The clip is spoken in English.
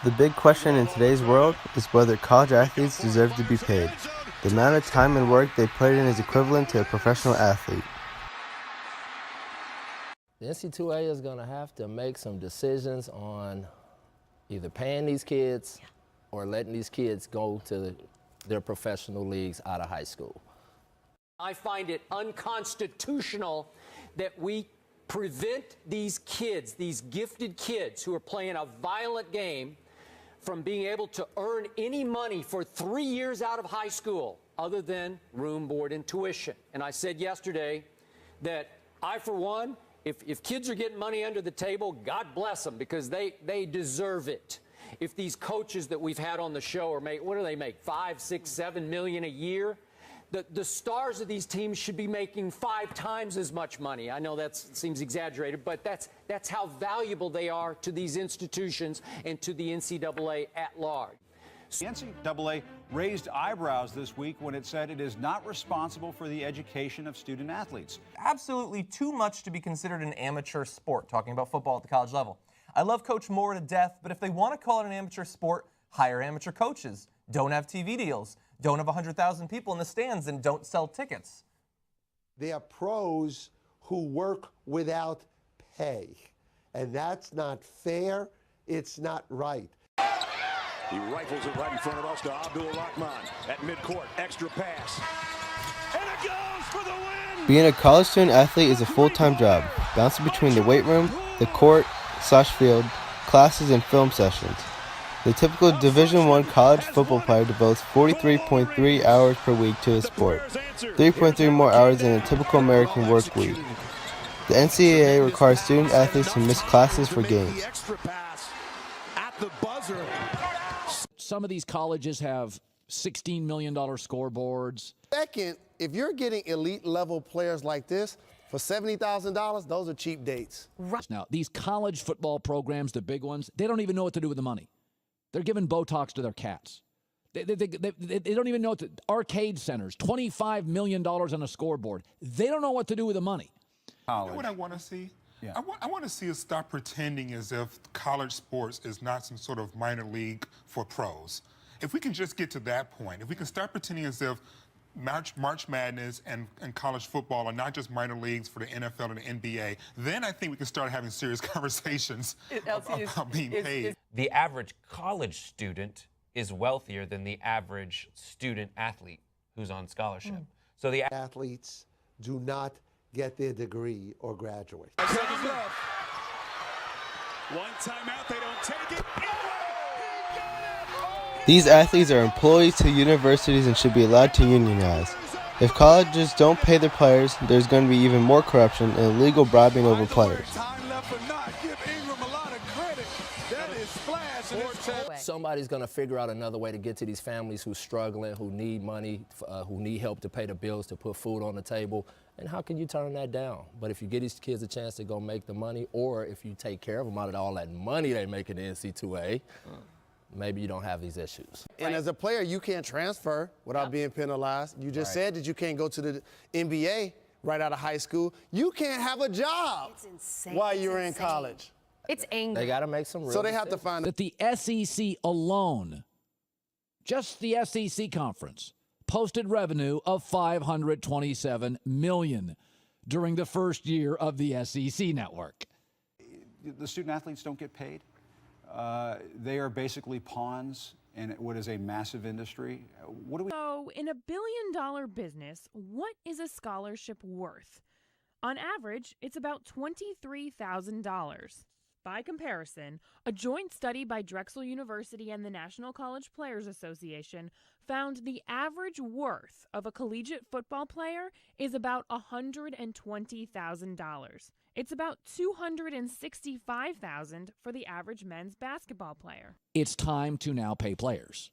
The big question in today's world is whether college athletes deserve to be paid. The amount of time and work they put in is equivalent to a professional athlete. The NC2A is going to have to make some decisions on either paying these kids or letting these kids go to their professional leagues out of high school. I find it unconstitutional that we prevent these kids, these gifted kids who are playing a violent game, from being able to earn any money for 3 years out of high school other than room, board, and tuition. And I said yesterday that I, for one, if kids are getting money under the table, God bless them, because they deserve it. If these coaches that we've had on the show are what do they make, 5, 6, 7 million a year? The stars of these teams should be making 5 times as much money. I know that seems exaggerated, but that's how valuable they are to these institutions and to the NCAA at large. The NCAA raised eyebrows this week when it said it is not responsible for the education of student athletes. Absolutely too much to be considered an amateur sport, talking about football at the college level. I love Coach Moore to death, but if they want to call it an amateur sport, hire amateur coaches. Don't have TV deals. Don't have 100,000 people in the stands, and don't sell tickets. They are pros who work without pay. And that's not fair. It's not right. He rifles it right in front of us to Abdul at midcourt. Extra pass. And it goes for the win! Being a college student athlete is a full-time job, bouncing between the weight room, the court/field, classes, and film sessions. The typical Division I college football player devotes 43.3 hours per week to his sport, 3.3 more hours than a typical American work week. The NCAA requires student athletes to miss classes for games. Some of these colleges have $16 million scoreboards. Second, if you're getting elite level players like this for $70,000, those are cheap dates. Now, these college football programs, the big ones, they don't even know what to do with the money. They're giving Botox to their cats. They don't even know what arcade centers, $25 million on a scoreboard. They don't know what to do with the money. You know what I want to see? Yeah. I want to see us stop pretending as if college sports is not some sort of minor league for pros. If we can just get to that point, if we can start pretending as if March Madness and college football are not just minor leagues for the NFL and the NBA, then I think we can start having serious conversations about being paid. The average college student is wealthier than the average student athlete who's on scholarship. So the athletes do not get their degree or graduate. One timeout, they don't take it. These athletes are employees to universities and should be allowed to unionize. If colleges don't pay their players, there's going to be even more corruption and illegal bribing over players. Somebody's going to figure out another way to get to these families who's struggling, who need money, who need help to pay the bills, to put food on the table. And how can you turn that down? But if you give these kids a chance to go make the money, or if you take care of them out of all that money they make in the NC2A, maybe you don't have these issues. And as a player, you can't transfer without being penalized. You just said that you can't go to the NBA right out of high school. You can't have a job while you're in college. It's angry. They got to make some real So they have to find that the SEC alone, just the SEC conference, posted revenue of $527 million during the first year of the SEC network. The student athletes don't get paid. They are basically pawns in what is a massive industry. What do we? So, in a billion-dollar business, what is a scholarship worth? On average, it's about $23,000. By comparison, a joint study by Drexel University and the National College Players Association found the average worth of a collegiate football player is about $120,000. It's about $265,000 for the average men's basketball player. It's time to now pay players.